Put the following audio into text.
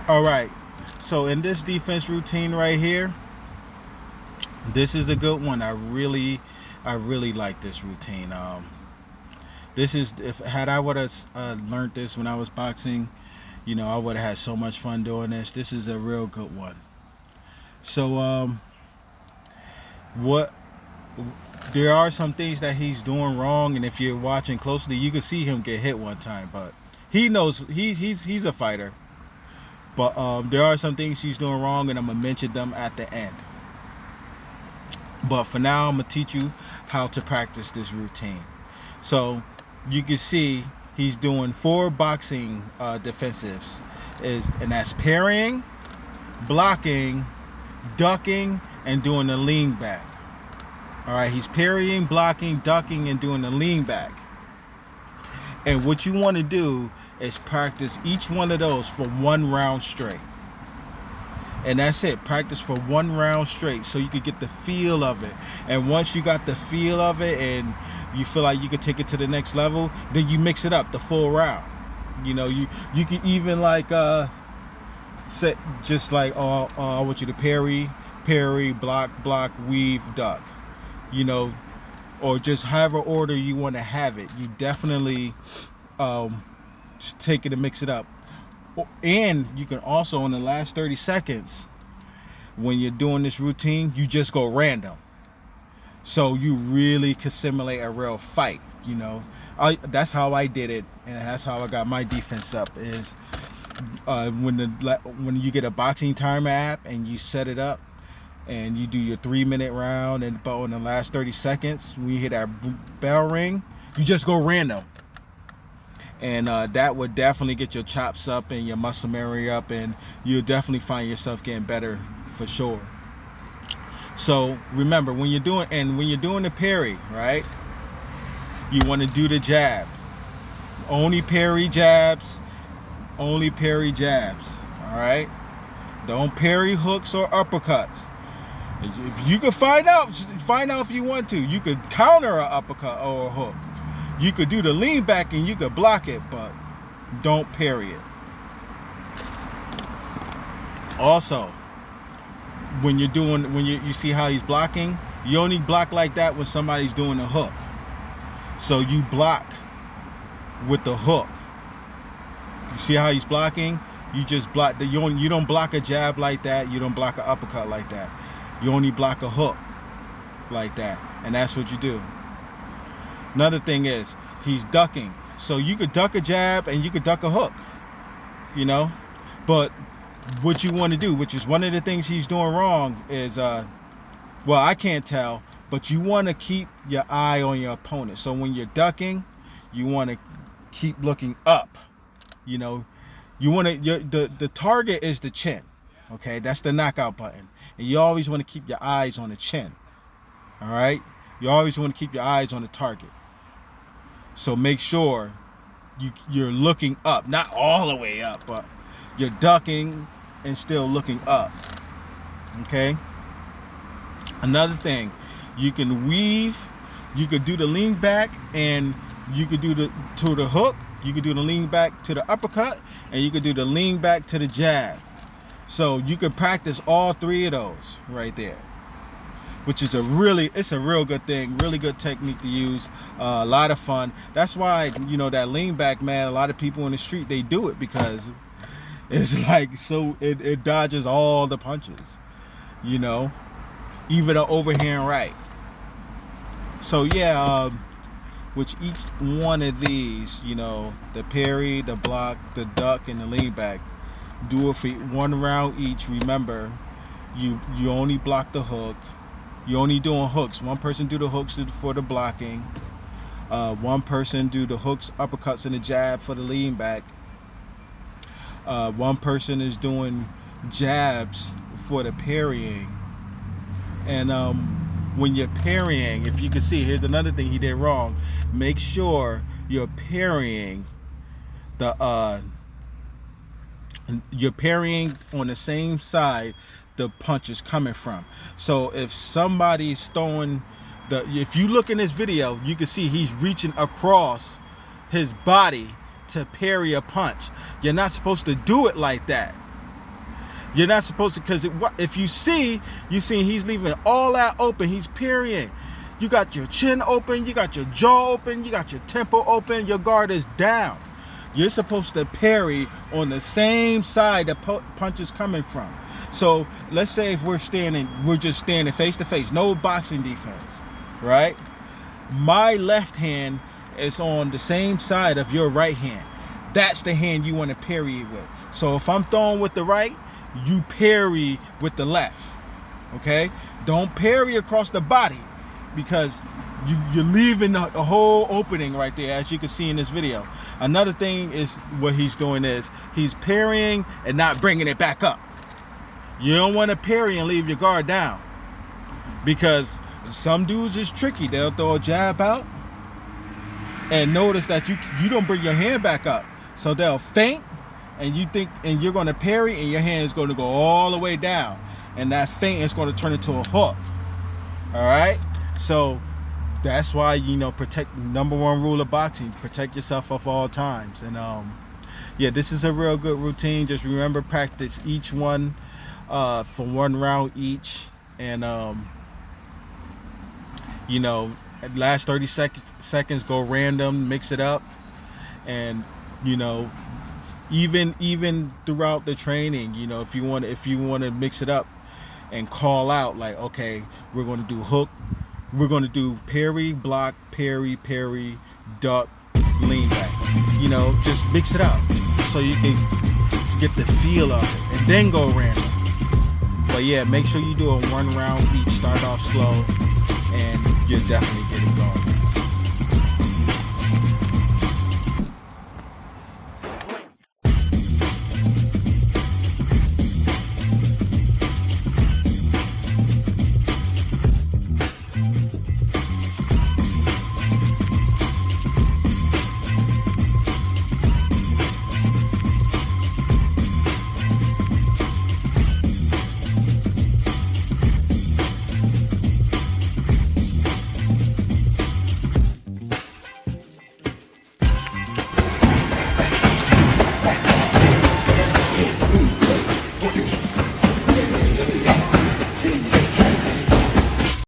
All right. So in this defense routine right here, this is a good one. I really like this routine. This is if had I would have learned this when I was boxing, I would have had so much fun doing this. This is a real good one. So what there are some things that he's doing wrong, and if you're watching closely, you can see him get hit one time, but he knows he's a fighter. But there are some things he's doing wrong, and I'm gonna mention them at the end. But for now, I'm gonna teach you how to practice this routine. So you can see he's doing 4 boxing defensives, and that's parrying, blocking, ducking, and doing the lean back. All right, he's parrying, blocking, ducking, and doing the lean back. And what you want to do is practice each one of those for 1 round straight. And that's it. Practice for 1 round straight so you could get the feel of it. And once you got the feel of it and you feel like you could take it to the next level, then you mix it up the full round. You can even like set just like I want you to parry, block, weave, duck. Or just however order you want to have it. You definitely just take it and mix it up. And you can also, in the last 30 seconds, when you're doing this routine, you just go random. So you really can simulate a real fight, That's how I did it, and that's how I got my defense up, is when you get a boxing timer app and you set it up, and you do your 3-minute round, and but in the last 30 seconds, when you hear that bell ring, you just go random. And that would definitely get your chops up and your muscle memory up, and you'll definitely find yourself getting better for sure. So remember, when you're doing the parry, right, you want to do the jab. Only parry jabs. All right? Don't parry hooks or uppercuts. If you could find out if you want to. You could counter an uppercut or a hook. You could do the lean back and you could block it, but don't parry it. Also, when you see how he's blocking, you only block like that when somebody's doing a hook. So you block with the hook. You see how he's blocking? You just block you don't block a jab like that. You don't block an uppercut like that. You only block a hook like that, and that's what you do. Another thing is he's ducking, so you could duck a jab and you could duck a hook, But what you want to do, which is one of the things he's doing wrong, is I can't tell, but you want to keep your eye on your opponent. So when you're ducking, you want to keep looking up. You want to the target is the chin. Okay, that's the knockout button. And you always want to keep your eyes on the chin. All right? You always want to keep your eyes on the target. So make sure you're looking up, not all the way up, but you're ducking and still looking up. Okay? Another thing, you can weave, you could do the lean back, and you could do the hook, you could do the lean back to the uppercut, and you could do the lean back to the jab. So you can practice all 3 of those right there, which is it's a real good thing, really good technique to use, a lot of fun. That's why, that lean back, man, a lot of people in the street, they do it because it's like, it dodges all the punches, even an overhand right. So yeah, which each one of these, the parry, the block, the duck, and the lean back, do it for 1 round each. Remember, you only block the hook. You're only doing hooks. One person do the hooks for the blocking. One person do the hooks, uppercuts, and the jab for the lean back. One person is doing jabs for the parrying. And when you're parrying, if you can see, here's another thing he did wrong. Make sure you're parrying you're parrying on the same side the punch is coming from. So if somebody's throwing if you look in this video, you can see he's reaching across his body to parry a punch. You're not supposed to do it like that. You're not supposed to, because if you see he's leaving all that open. He's parrying. You got your chin open, you got your jaw open, you got your temple open, your guard is down. You're supposed to parry on the same side the punch is coming from. So let's say if we're just standing face to face, no boxing defense, right? My left hand is on the same side of your right hand. That's the hand you want to parry it with. So if I'm throwing with the right, you parry with the left, okay? Don't parry across the body, because you're leaving the whole opening right there, as you can see in this video. Another thing is what he's doing is he's parrying and not bringing it back up. You don't want to parry and leave your guard down, because some dudes is tricky. They'll throw a jab out and notice that you don't bring your hand back up, so they'll feint, and you're going to parry, and your hand is going to go all the way down, and that feint is going to turn into a hook. All right, so that's why, protect. Number one rule of boxing: protect yourself at all times. And yeah, this is a real good routine. Just remember, practice each one for 1 round each, and last 30 seconds go random, mix it up, and even throughout the training, if you want to mix it up and call out, like, okay, we're going to do hook, we're going to do parry, block, parry, duck, lean back. Just mix it up so you can get the feel of it, and then go random. But yeah, make sure you do a 1 round each. Start off slow, and you'll definitely get it going.